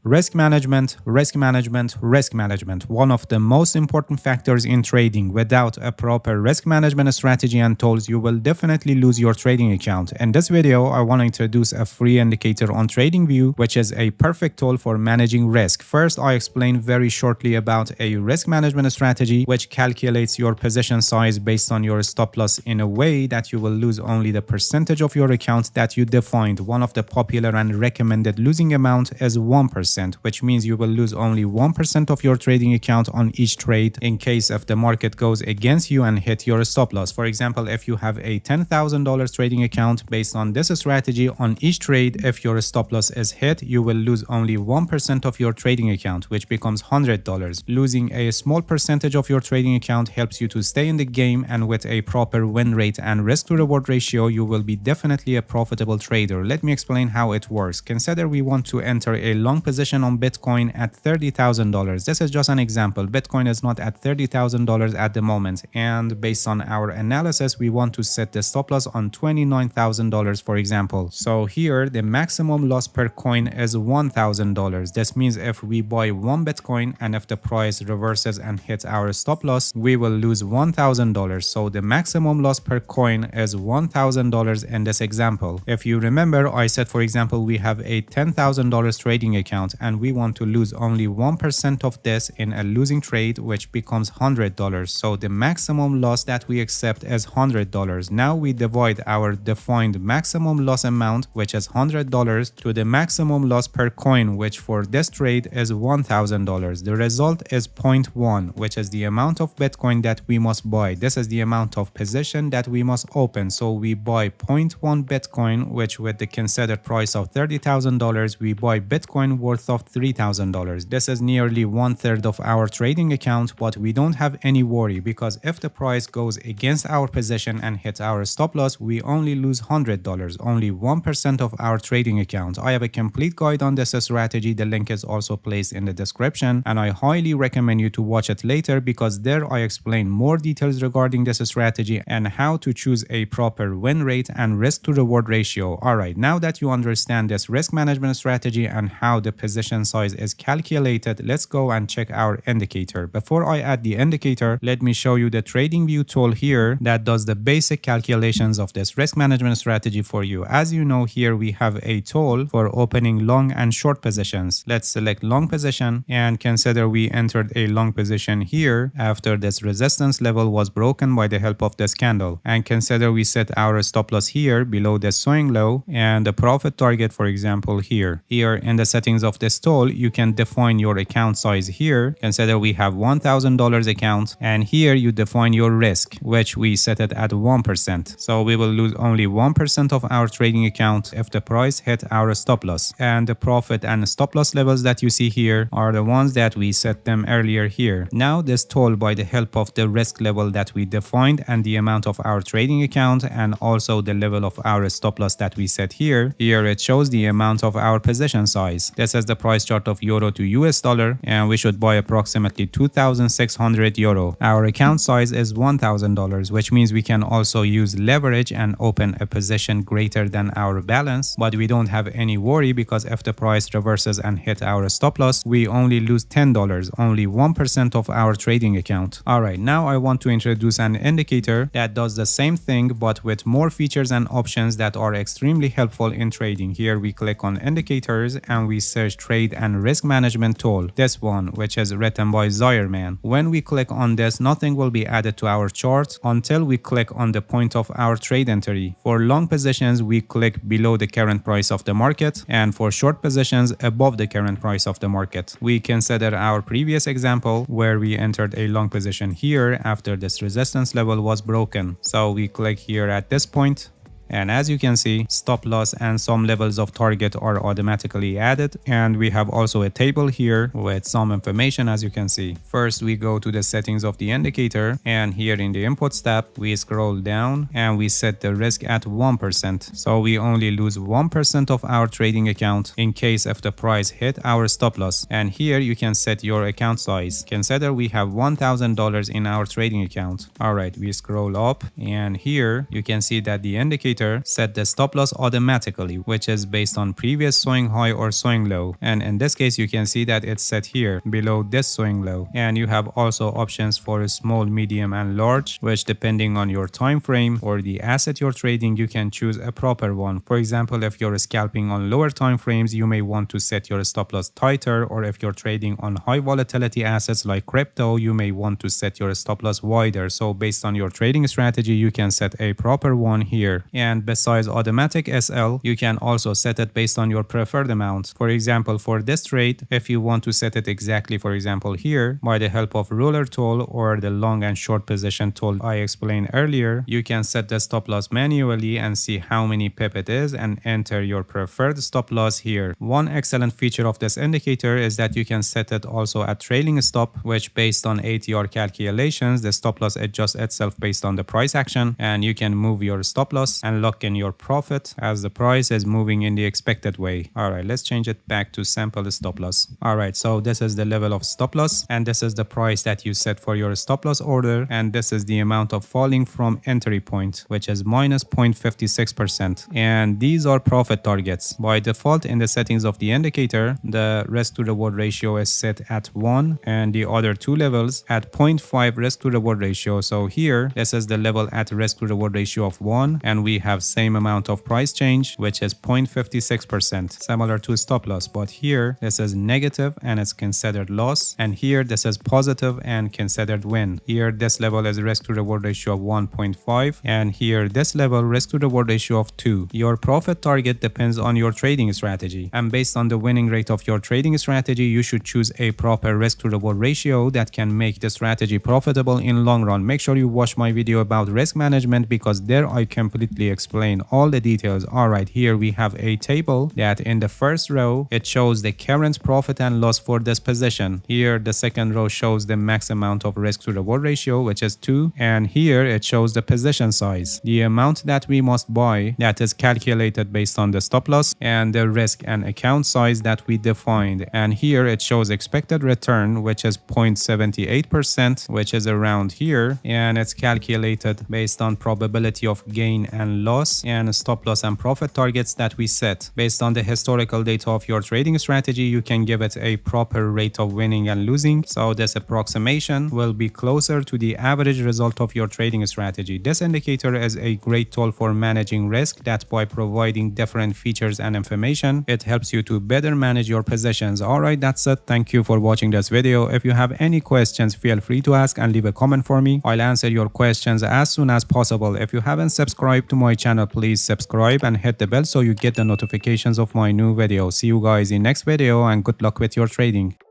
Risk management, risk management, risk management. One of the most important factors in trading. Without a proper risk management strategy and tools, you will definitely lose your trading account. In this video, I want to introduce a free indicator on TradingView, which is a perfect tool for managing risk. First, I explain very shortly about a risk management strategy, which calculates your position size based on your stop loss in a way that you will lose only the percentage of your account that you defined. One of the popular and recommended losing amount is 1%. Which means you will lose only 1% of your trading account on each trade in case if the market goes against you and hit your stop loss. For example, if you have a $10,000 trading account, based on this strategy, on each trade, if your stop loss is hit, you will lose only 1% of your trading account, which becomes $100. Losing a small percentage of your trading account helps you to stay in the game, and with a proper win rate and risk to reward ratio, you will be definitely a profitable trader. Let me explain how it works. Consider we want to enter a long position on Bitcoin at $30,000. This is just an example. Bitcoin is not at $30,000 at the moment, and based on our analysis, we want to set the stop loss on $29,000, for example. So here the maximum loss per coin is $1,000. This means if we buy one Bitcoin and if the price reverses and hits our stop loss, we will lose $1,000. So the maximum loss per coin is $1,000 in this example. If you remember, I said, for example, we have a $10,000 trading account and we want to lose only 1% of this in a losing trade, which becomes $100. So the maximum loss that we accept is $100. Now we divide our defined maximum loss amount, which is $100, to the maximum loss per coin, which for this trade is $1,000. The result is 0.1, which is the amount of Bitcoin that we must buy. This is the amount of position that we must open. So we buy 0.1 Bitcoin, which with the considered price of $30,000, we buy Bitcoin worth of $3,000. This is nearly 1/3 of our trading account, but we don't have any worry because if the price goes against our position and hits our stop loss, we only lose $100, only 1% of our trading account. I have a complete guide on this strategy. The link is also placed in the description, and I highly recommend you to watch it later because there I explain more details regarding this strategy and how to choose a proper win rate and risk to reward ratio. Alright, now that you understand this risk management strategy and how the position size is calculated, let's go and check our indicator. Before I add the indicator, let me show you the TradingView tool here that does the basic calculations of this risk management strategy for you. As you know, here we have a tool for opening long and short positions. Let's select long position and consider we entered a long position here after this resistance level was broken by the help of this candle, and consider we set our stop loss here below the swing low and the profit target, for example, here in the settings of this tool, you can define your account size here. Consider we have $1,000 account, and here you define your risk, which we set it at 1%. So we will lose only 1% of our trading account if the price hit our stop loss. And the profit and stop loss levels that you see here are the ones that we set them earlier here. Now this tool, by the help of the risk level that we defined and the amount of our trading account and also the level of our stop loss that we set here it shows the amount of our position size. This is the price chart of euro to US dollar, and we should buy approximately 2,600 euro. Our account size is $1,000, which means we can also use leverage and open a position greater than our balance, but we don't have any worry because if the price reverses and hit our stop loss, we only lose $10, only 1% of our trading account. Alright, now I want to introduce an indicator that does the same thing but with more features and options that are extremely helpful in trading. Here we click on indicators and we search trade and risk management tool, this one, which is written by Zierman. When we click on this, nothing will be added to our chart until we click on the point of our trade entry. For long positions, we click below the current price of the market, and for short positions, above the current price of the market. We consider our previous example where we entered a long position here after this resistance level was broken. So we click here at this point, And as you can see, stop loss and some levels of target are automatically added. And we have also a table here with some information, as you can see. First, we go to the settings of the indicator, and here in the inputs tab, we scroll down and we set the risk at 1%. So we only lose 1% of our trading account in case if the price hit our stop loss. And here you can set your account size. Consider we have $1,000 in our trading account. All right, we scroll up and here you can see that the indicator indicator set the stop loss automatically, which is based on previous swing high or swing low. And in this case, you can see that it's set here below this swing low. And you have also options for small, medium, and large, which depending on your time frame or the asset you're trading, you can choose a proper one. For example, if you're scalping on lower time frames, you may want to set your stop loss tighter, or if you're trading on high volatility assets like crypto, you may want to set your stop loss wider. So based on your trading strategy, you can set a proper one here. And besides automatic SL, you can also set it based on your preferred amount. For example, for this trade, if you want to set it exactly, for example here, by the help of ruler tool or the long and short position tool I explained earlier, you can set the stop loss manually and see how many pip it is and enter your preferred stop loss here. One excellent feature of this indicator is that you can set it also at trailing stop, which based on ATR calculations, the stop loss adjusts itself based on the price action, and you can move your stop loss and lock in your profit as the price is moving in the expected way. Alright, let's change it back to sample stop loss. Alright, so this is the level of stop loss, and this is the price that you set for your stop loss order, and this is the amount of falling from entry point, which is minus 0.56%. And these are profit targets. By default, in the settings of the indicator, the risk to reward ratio is set at 1, and the other two levels at 0.5 risk to reward ratio. So here, this is the level at risk to reward ratio of 1, and we have same amount of price change, which is 0.56%, similar to stop loss. But here, this is negative and it's considered loss, and here this is positive and considered win. Here, this level is risk to reward ratio of 1.5, and here this level risk to reward ratio of 2. Your profit target depends on your trading strategy, and based on the winning rate of your trading strategy, you should choose a proper risk to reward ratio that can make the strategy profitable in long run. Make sure you watch my video about risk management, because there I completely explain all the details. Alright, here we have a table that in the first row it shows the current profit and loss for this position. Here the second row shows the max amount of risk to reward ratio, which is 2, and here it shows the position size, the amount that we must buy that is calculated based on the stop loss, and the risk and account size that we defined. And here it shows expected return, which is 0.78%, which is around here, and it's calculated based on probability of gain and loss, and stop loss and profit targets that we set. Based on the historical data of your trading strategy, you can give it a proper rate of winning and losing, so this approximation will be closer to the average result of your trading strategy. This indicator is a great tool for managing risk, that by providing different features and information, it helps you to better manage your positions. Alright, that's it. Thank you for watching this video. If you have any questions, feel free to ask and leave a comment for me. I'll answer your questions as soon as possible. If you haven't subscribed to my channel, please subscribe and hit the bell so you get the notifications of my new videos. See you guys in next video, and good luck with your trading.